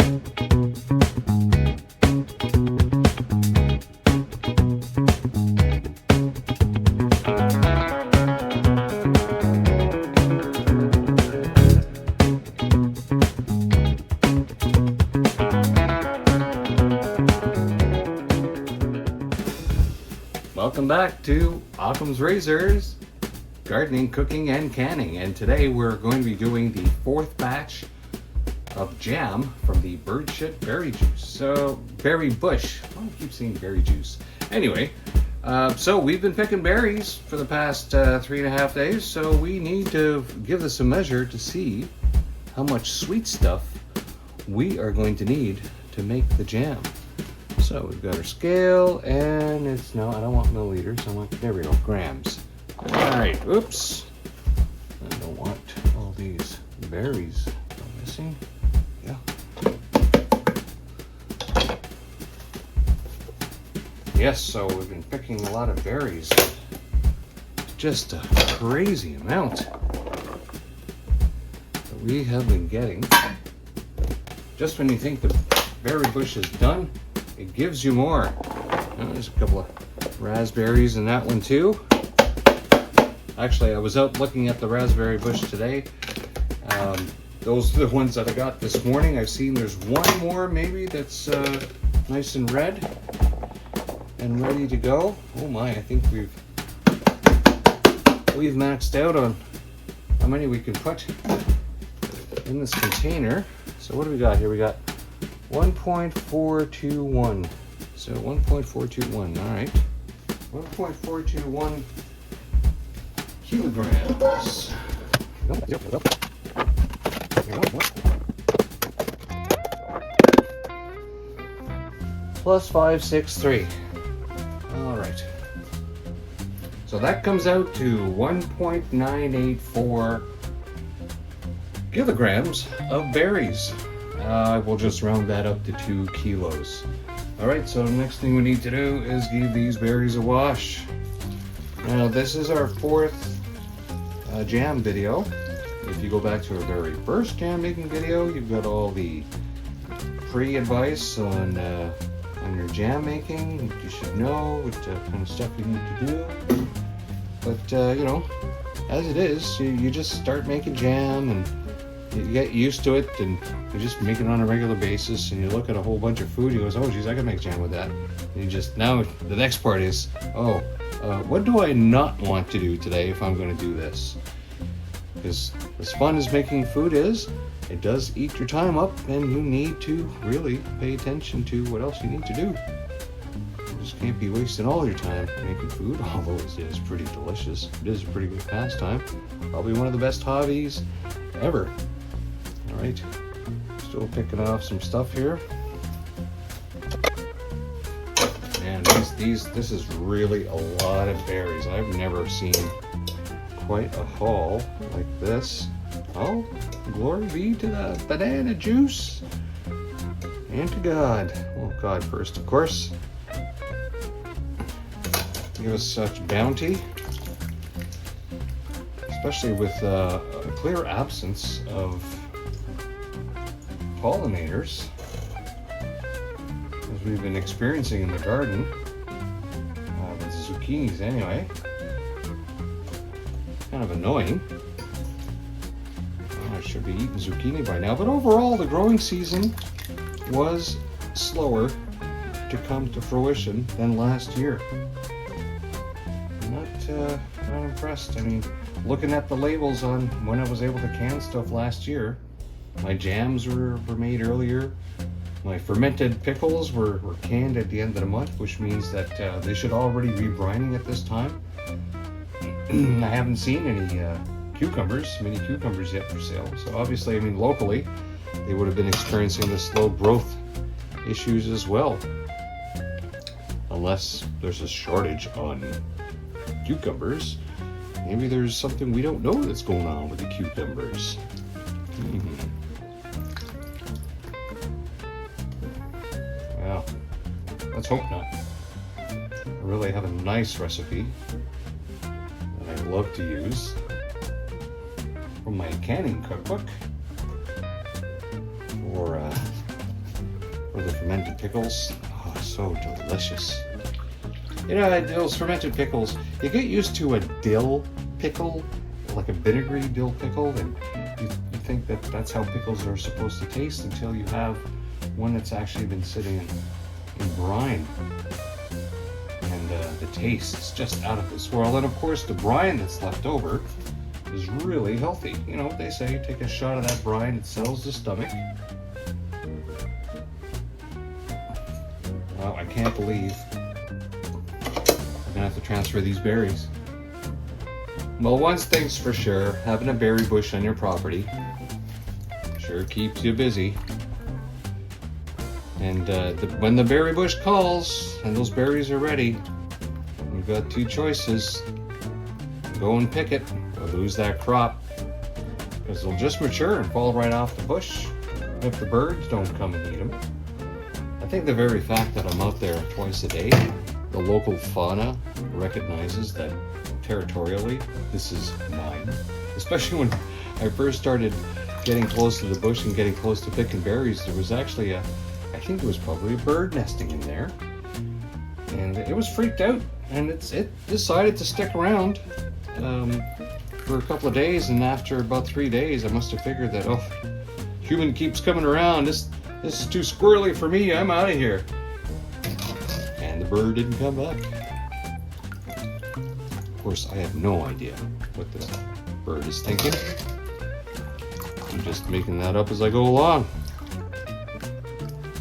Welcome back to Occam's Razors, Gardening, Cooking, and Canning. And today we're going to be doing the fourth batch of jam from the bird shit berry juice. So, berry bush. I keep saying berry juice. Anyway, so we've been picking berries for the past 3.5 days, so we need to give this a measure to see how much sweet stuff we are going to need to make the jam. So we've got our scale, and it's, no, I don't want milliliters, I want, there we go, grams. All right, oops. I don't want all these berries I'm missing. Yeah. Yes, so we've been picking a lot of berries. Just a crazy amount that we have been getting. Just when you think the berry bush is done, it gives you more. Oh, there's a couple of raspberries in that one too. Actually, I was out looking at the raspberry bush today. Those are the ones that I got this morning. I've seen there's one more maybe that's nice and red and ready to go. Oh my, I think we've maxed out on how many we can put in this container. So what do we got here? We got 1.421. So 1.421, all right. 1.421 kilograms. Plus 563. All right. So that comes out to 1.984 kilograms of berries. We'll just round that up to 2 kilos. All right, so the next thing we need to do is give these berries a wash. Now, this is our fourth jam video. If you go back to our very first jam making video, you've got all the pre-advice on your jam making, what you should know, what kind of stuff you need to do. But, you know, as it is, you just start making jam and you get used to it, and you just make it on a regular basis, and you look at a whole bunch of food, you go, oh geez, I can make jam with that. And you just, now the next part is, what do I not want to do today if I'm going to do this? Because as fun as making food is, it does eat your time up, and you need to really pay attention to what else you need to do. You just can't be wasting all your time making food, although it is pretty delicious. It is a pretty good pastime. Probably one of the best hobbies ever. All right, still picking off some stuff here. And this is really a lot of berries. I've never seen quite a haul like this. Oh, glory be to the banana juice and to God. Well, God first, of course. Give us such bounty, especially with a clear absence of pollinators, as we've been experiencing in the garden, with the zucchinis anyway. Kind of annoying. I should be eating zucchini by now, but overall the growing season was slower to come to fruition than last year. Not impressed. I mean, looking at the labels on when I was able to can stuff last year, my jams were made earlier. My fermented pickles were canned at the end of the month, which means that they should already be brining at this time. I haven't seen any mini cucumbers yet for sale. So obviously, I mean, locally, they would have been experiencing the slow growth issues as well. Unless there's a shortage on cucumbers. Maybe there's something we don't know that's going on with the cucumbers. Well, let's hope not. I really have a nice recipe that I love to use from my canning cookbook for fermented pickles. Oh, so delicious. You know, those fermented pickles, you get used to a dill pickle, like a vinegary dill pickle, and you think that that's how pickles are supposed to taste until you have one that's actually been sitting in brine. And the taste is just out of this world. And of course, the brine that's left over is really healthy. You know, they say take a shot of that brine, it settles the stomach. Well, I can't believe I'm gonna have to transfer these berries. Well, one thing's for sure, having a berry bush on your property sure keeps you busy. And when the berry bush calls and those berries are ready, you've got two choices. Go and pick it or lose that crop, because they'll just mature and fall right off the bush if the birds don't come and eat them. I think the very fact that I'm out there twice a day, the local fauna recognizes that territorially this is mine. Especially when I first started getting close to the bush and getting close to picking berries, there was actually I think it was probably a bird nesting in there, and it was freaked out, and it decided to stick around for a couple of days. And after about 3 days, I must have figured that, oh, human keeps coming around, this is too squirrely for me, I'm out of here. And the bird didn't come back. Of course, I have no idea what this bird is thinking. I'm just making that up as I go along.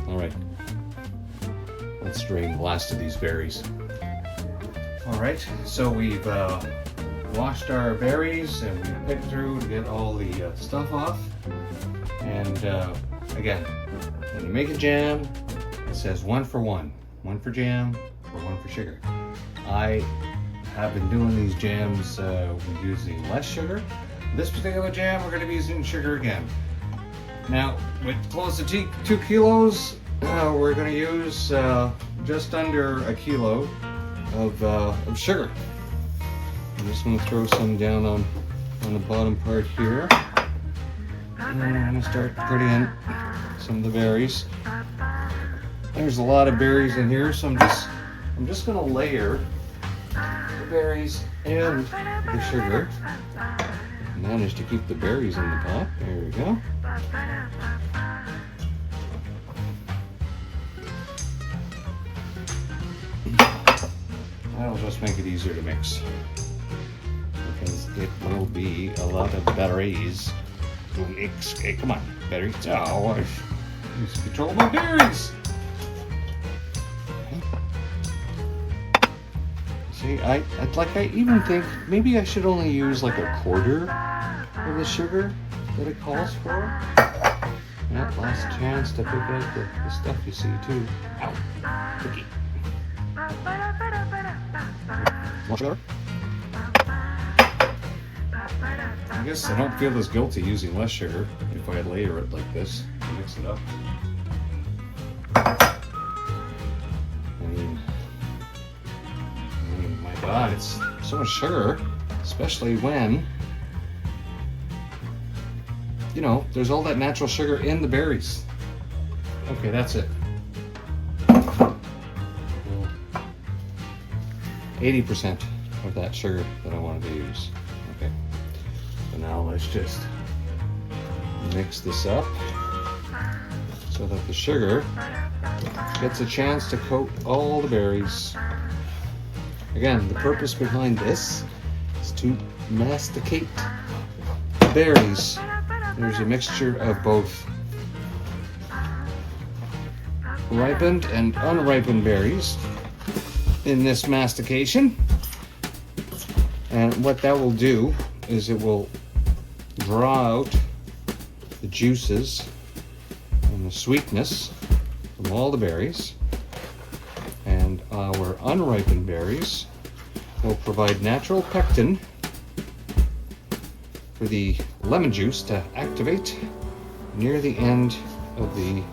All right, let's drain the last of these berries. All right, so we've washed our berries and we picked through to get all the stuff off. And again, when you make a jam, it says 1 for 1. 1 for jam or 1 for sugar. I have been doing these jams using less sugar. This particular jam, we're going to be using sugar again. Now, with close to 2 kilos, we're going to use just under 1 kilo of sugar. I'm just going to throw some down on the bottom part here. And then I'm going to start putting in some of the berries. There's a lot of berries in here, so I'm just going to layer the berries and the sugar. Managed to keep the berries in the pot. There we go. That'll just make it easier to mix, because it will be a lot of berries to mix. Okay, come on, berries. Oh, I lose control of my berries. See, I even think maybe I should only use like 1/4 of the sugar that it calls for. That last chance to pick out the stuff you see too. Ow, cookie. More sugar? I guess I don't feel as guilty using less sugar if I layer it like this and mix it up. I mean, my God, it's so much sugar, especially when, you know, there's all that natural sugar in the berries. Okay, that's it. 80% of that sugar that I wanted to use. Okay, so now let's just mix this up so that the sugar gets a chance to coat all the berries. Again, the purpose behind this is to masticate the berries. There's a mixture of both ripened and unripened berries in this mastication, and what that will do is it will draw out the juices and the sweetness from all the berries, and our unripened berries will provide natural pectin for the lemon juice to activate near the end of the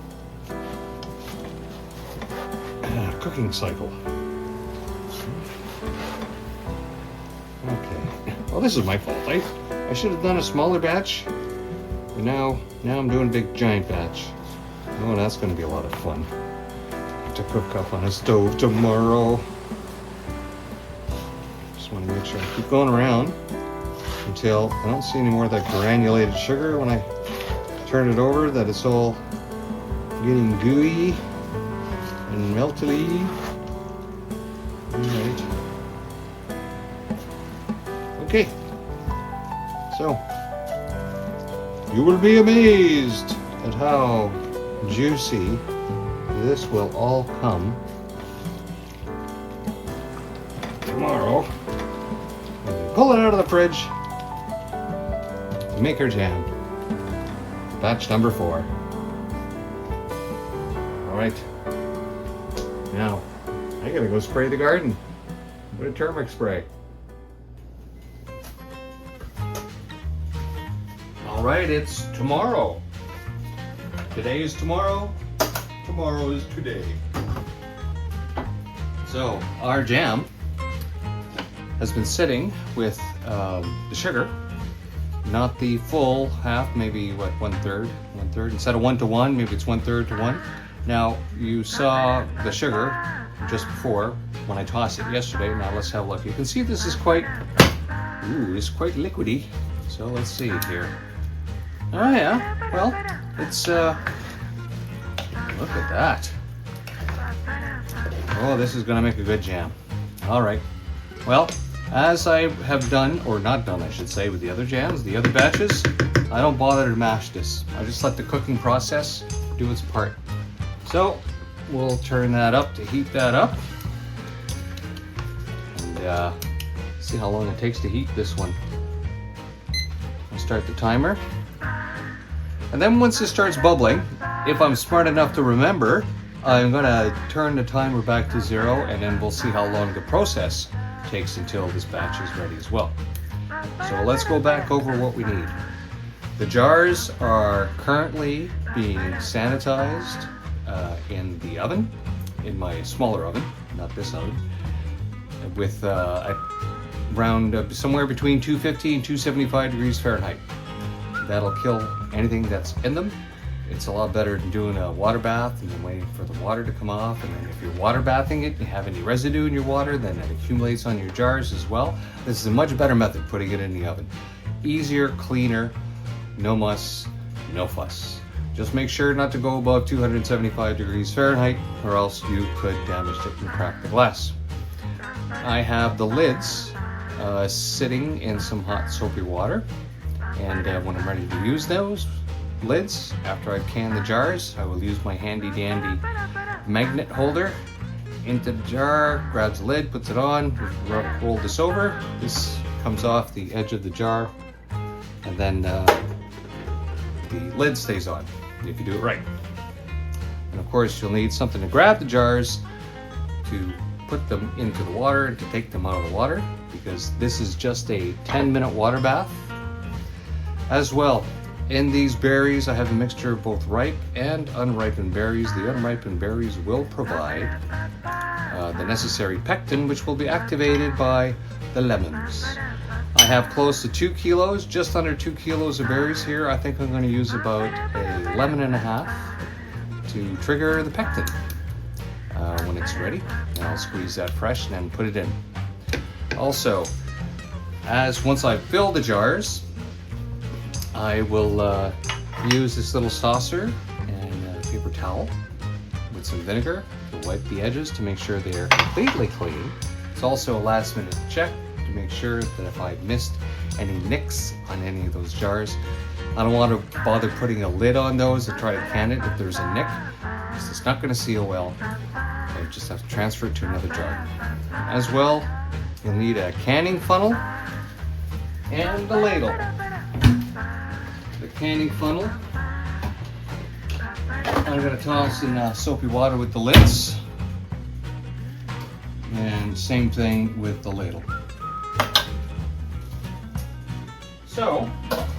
cooking cycle. Okay. Well, this is my fault. I should have done a smaller batch, but now I'm doing a big giant batch. Oh, that's going to be a lot of fun. to cook up on a stove tomorrow. Just want to make sure I keep going around until I don't see any more of that granulated sugar when I turn it over, that it's all getting gooey and melty. Alright. Okay. So, you will be amazed at how juicy this will all come tomorrow. Pull it out of the fridge. Make our jam. Batch number 4. Alright. Now, I gotta go spray the garden with a turmeric spray. Alright, it's tomorrow. Today is tomorrow. Tomorrow is today. So, our jam has been sitting with the sugar. Not the full half, maybe what, 1/3. Instead of 1-to-1, maybe it's 1/3 to 1. Now, you saw the sugar just before when I tossed it yesterday. Now let's have a look. You can see this is quite, it's quite liquidy. So let's see here. Oh yeah, well, it's, look at that. Oh, this is gonna make a good jam. All right, well, as I have done, or not done I should say, with the other jams, the other batches, I don't bother to mash this. I just let the cooking process do its part. So we'll turn that up to heat that up and see how long it takes to heat this one. I'll start the timer. And then once it starts bubbling, if I'm smart enough to remember, I'm gonna turn the timer back to 0 and then we'll see how long the process takes until this batch is ready as well. So let's go back over what we need. The jars are currently being sanitized in the oven, in my smaller oven, not this oven, with around somewhere between 250 and 275 degrees Fahrenheit. That'll kill anything that's in them. It's a lot better than doing a water bath and then waiting for the water to come off. And then if you're water bathing it, you have any residue in your water, then it accumulates on your jars as well. This is a much better method, putting it in the oven. Easier, cleaner, no muss, no fuss. Just make sure not to go above 275 degrees Fahrenheit or else you could damage it and crack the glass. I have the lids sitting in some hot soapy water. And when I'm ready to use those lids, after I've canned the jars, I will use my handy dandy magnet holder into the jar, grabs the lid, puts it on, roll this over. This comes off the edge of the jar, and then the lid stays on if you do it right. And of course, you'll need something to grab the jars, to put them into the water, and to take them out of the water, because this is just a 10-minute water bath. As well, in these berries, I have a mixture of both ripe and unripened berries. The unripened berries will provide the necessary pectin, which will be activated by the lemons. I have close to 2 kilos, just under 2 kilos of berries here. I think I'm going to use about a lemon and a half to trigger the pectin. When it's ready, and I'll squeeze that fresh and then put it in. Also, once I've filled the jars, I will use this little saucer and a paper towel with some vinegar to wipe the edges to make sure they are completely clean. It's also a last minute check to make sure that if I missed any nicks on any of those jars, I don't want to bother putting a lid on those to try to can it if there's a nick, because it's not going to seal well. I just have to transfer it to another jar. As well, you'll need a canning funnel and a ladle. The canning funnel, I'm going to toss in soapy water with the lids, and same thing with the ladle. So,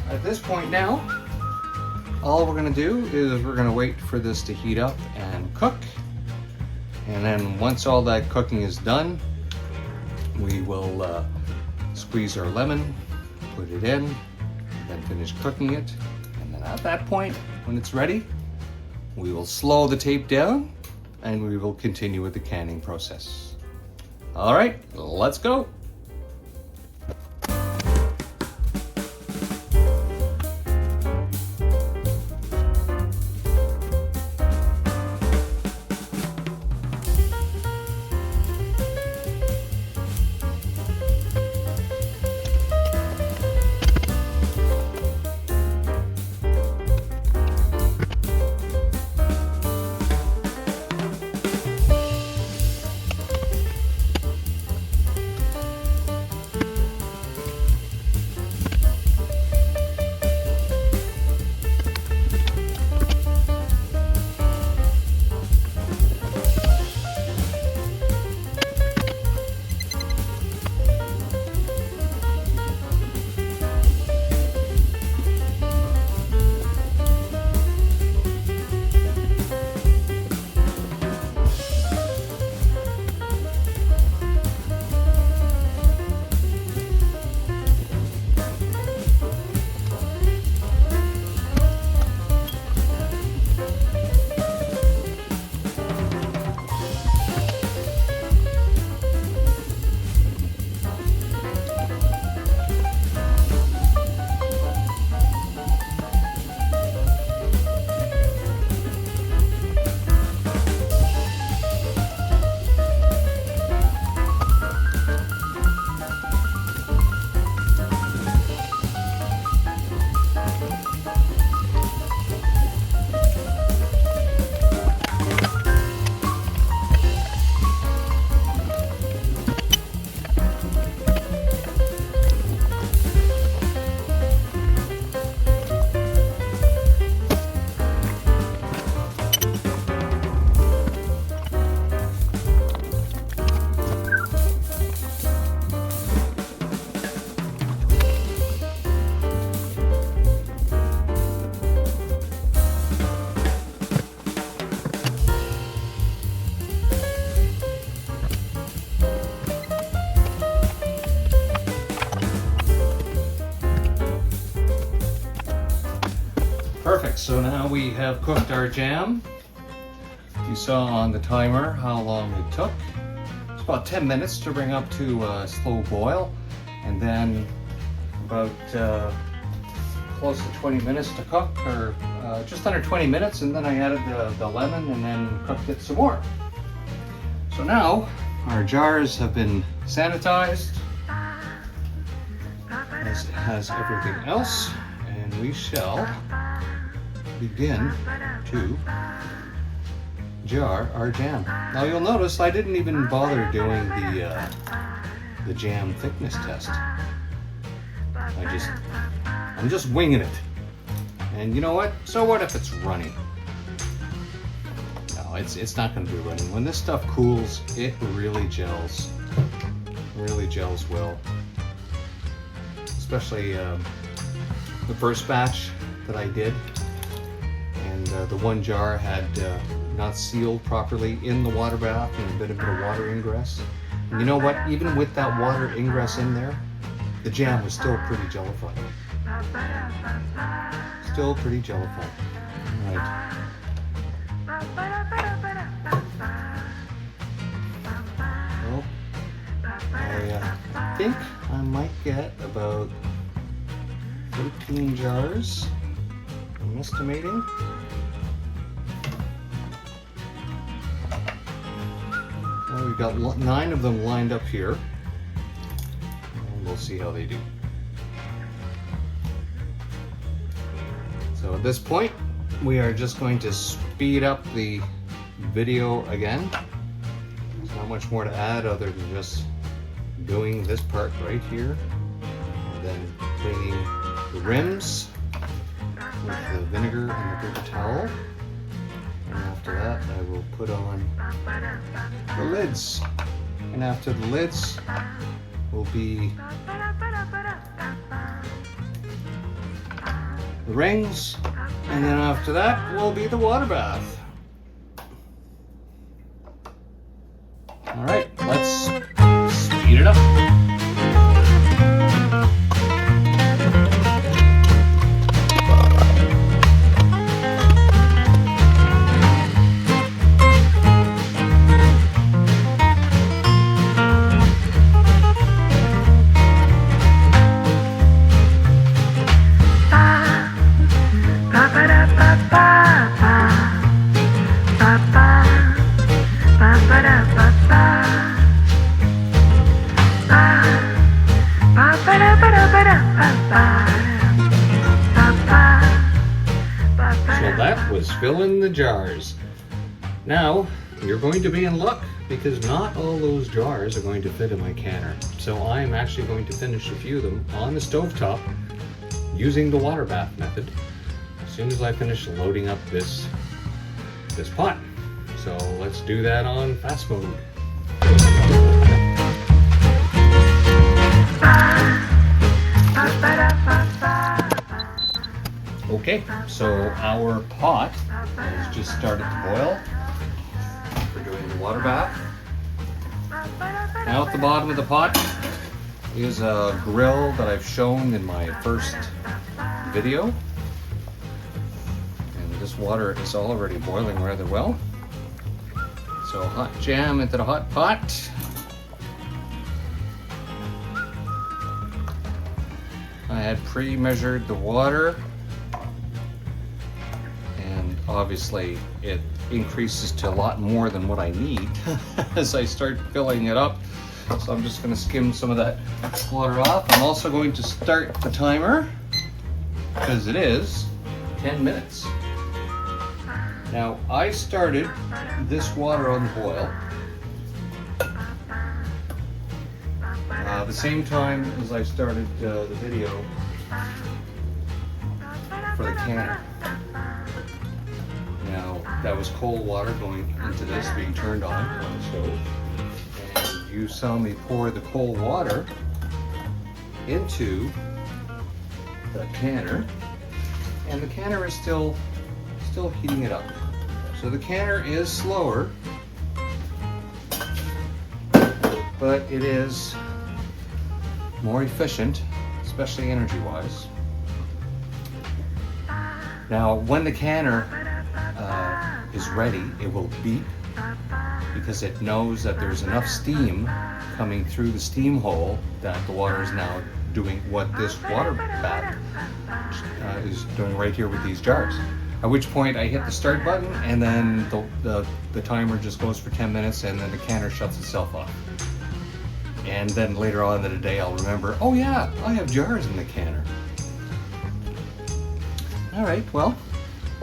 at this point now, all we're going to do is we're going to wait for this to heat up and cook, and then once all that cooking is done, we will squeeze our lemon, put it in, then finish cooking it, and then at that point, when it's ready, we will slow the tape down and we will continue with the canning process. All right, let's go. Perfect, so now we have cooked our jam. You saw on the timer how long it took. It's about 10 minutes to bring up to a slow boil, and then about close to 20 minutes to cook, or just under 20 minutes, and then I added the lemon and then cooked it some more. So now our jars have been sanitized, as it has everything else, and we shall begin to jar our jam. Now you'll notice I didn't even bother doing the jam thickness test. I'm just winging it. And you know what? So what if it's runny? No, it's not going to be runny. When this stuff cools, it really gels. Really gels well. Especially the first batch that I did. And the one jar had not sealed properly in the water bath and a bit of water ingress. And you know what? Even with that water ingress in there, the jam was still pretty jellified. Still pretty jellified. All right. Well, I think I might get about 13 jars. I'm estimating. Well, we've got 9 of them lined up here, and we'll see how they do. So at this point, we are just going to speed up the video again. There's not much more to add other than just doing this part right here, and then cleaning the rims with the vinegar and the paper towel. And after that, I will put on the lids. And after the lids will be the rings. And then after that will be the water bath. All right, let's speed it up. fill in the jars. Now, you're going to be in luck because not all those jars are going to fit in my canner. So I'm actually going to finish a few of them on the stovetop using the water bath method as soon as I finish loading up this pot. So let's do that on fast mode. Okay, so our pot has just started to boil. We're doing the water bath. Now at the bottom of the pot is a grill that I've shown in my first video. And this water is already boiling rather well. So hot jam into the hot pot. I had pre-measured the water, and obviously it increases to a lot more than what I need as I start filling it up. So I'm just going to skim some of that water off. I'm also going to start the timer because it is 10 minutes. Now I started this water on boil the same time as I started the video for the canner. Now that was cold water going into this, being turned on the stove, and you saw me pour the cold water into the canner, and the canner is still heating it up. So the canner is slower, but it is more efficient, especially energy-wise. Now, when the canner is ready, it will beep because it knows that there's enough steam coming through the steam hole that the water is now doing what this water bath is doing right here with these jars. At which point I hit the start button, and then the timer just goes for 10 minutes, and then the canner shuts itself off. And then later on in the day I'll remember, oh yeah, I have jars in the canner. All right, well,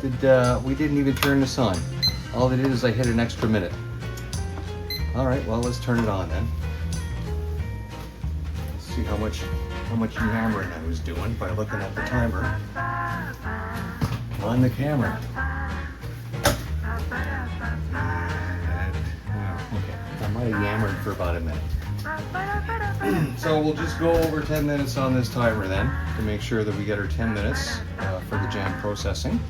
we didn't even turn this on. All it is I hit an extra minute. All right, well, let's turn it on then. Let's see how much yammering I was doing by looking at the timer on the camera. Okay, I might have yammered for about a minute. So we'll just go over 10 minutes on this timer then to make sure that we get our 10 minutes for the jam processing.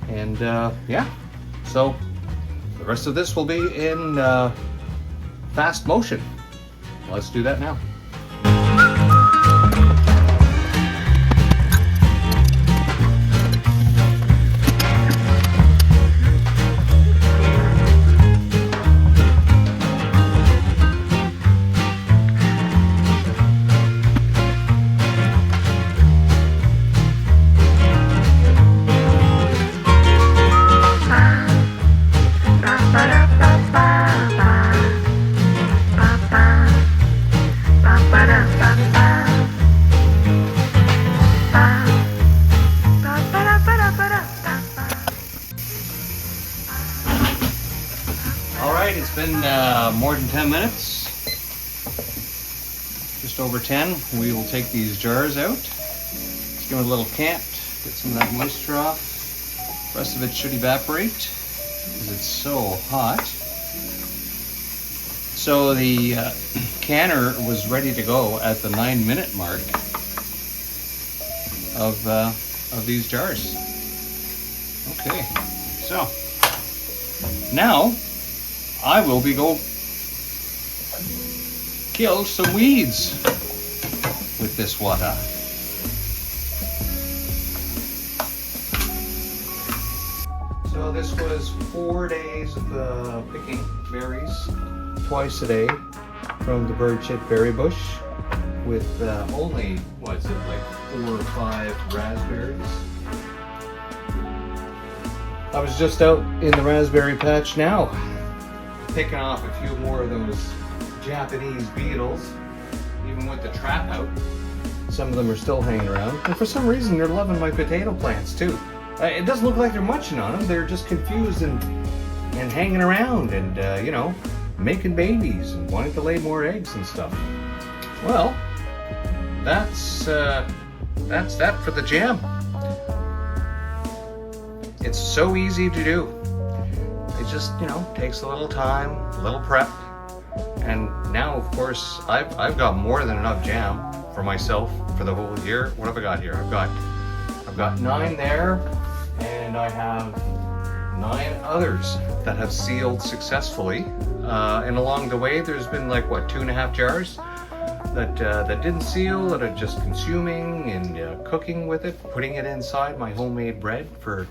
And yeah, so the rest of this will be in fast motion. Let's do that now. It's been more than 10 minutes, just over 10. We will take these jars out, just give it a little cant, get some of that moisture off. The rest of it should evaporate because it's so hot. So the canner was ready to go at the 9-minute mark of these jars. Okay, so now I will be go kill some weeds with this water. So this was 4 days of picking berries twice a day from the bird shit berry bush with only, what's it, like 4 or 5 raspberries. I was just out in the raspberry patch now, picking off a few more of those Japanese beetles, even with the trap out. Some of them are still hanging around, and for some reason they're loving my potato plants too. It doesn't look like they're munching on them. They're just confused and hanging around and, you know, making babies and wanting to lay more eggs and stuff. Well, that's that for the jam. It's so easy to do. It just, you know, takes a little time, a little prep. And now, of course, I've got more than enough jam for myself for the whole year. What have I got here? I've got 9 there, and I have 9 others that have sealed successfully. And along the way, there's been like, what, 2.5 jars that didn't seal, that are just consuming and cooking with it, putting it inside my homemade bread for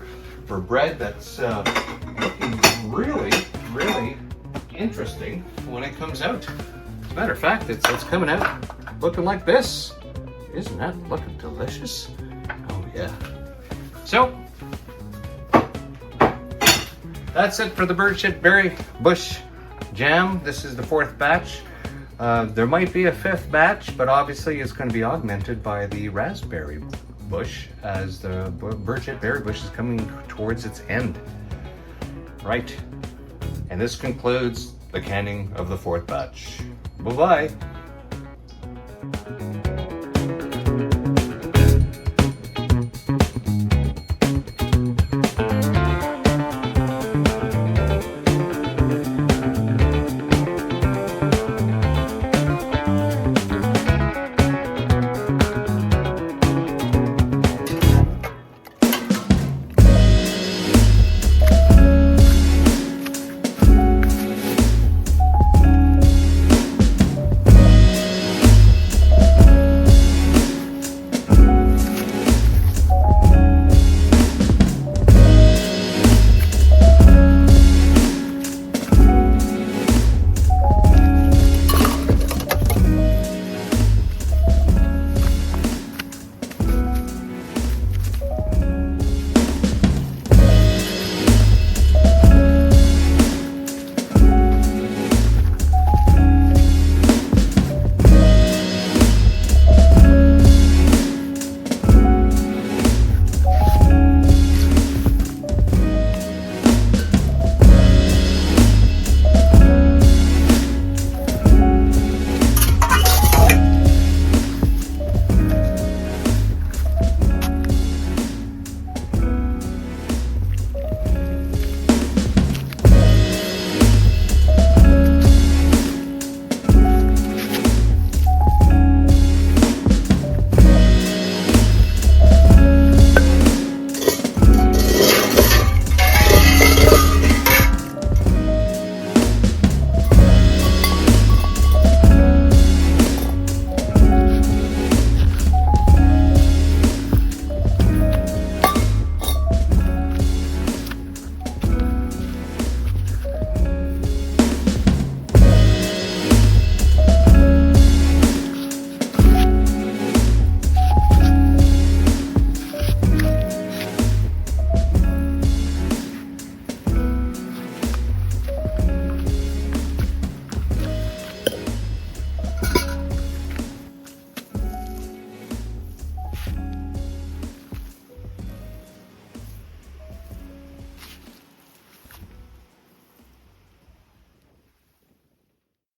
bread that's looking really, really interesting when it comes out. As a matter of fact, it's coming out looking like this. Isn't that looking delicious? Oh yeah. So that's it for the birdshit berry bush jam. This is the 4th batch. There might be a 5th batch, but obviously it's going to be augmented by the raspberry bush as the birdshit berry bush is coming towards its end. Right. And this concludes the canning of the 4th batch. Bye-bye.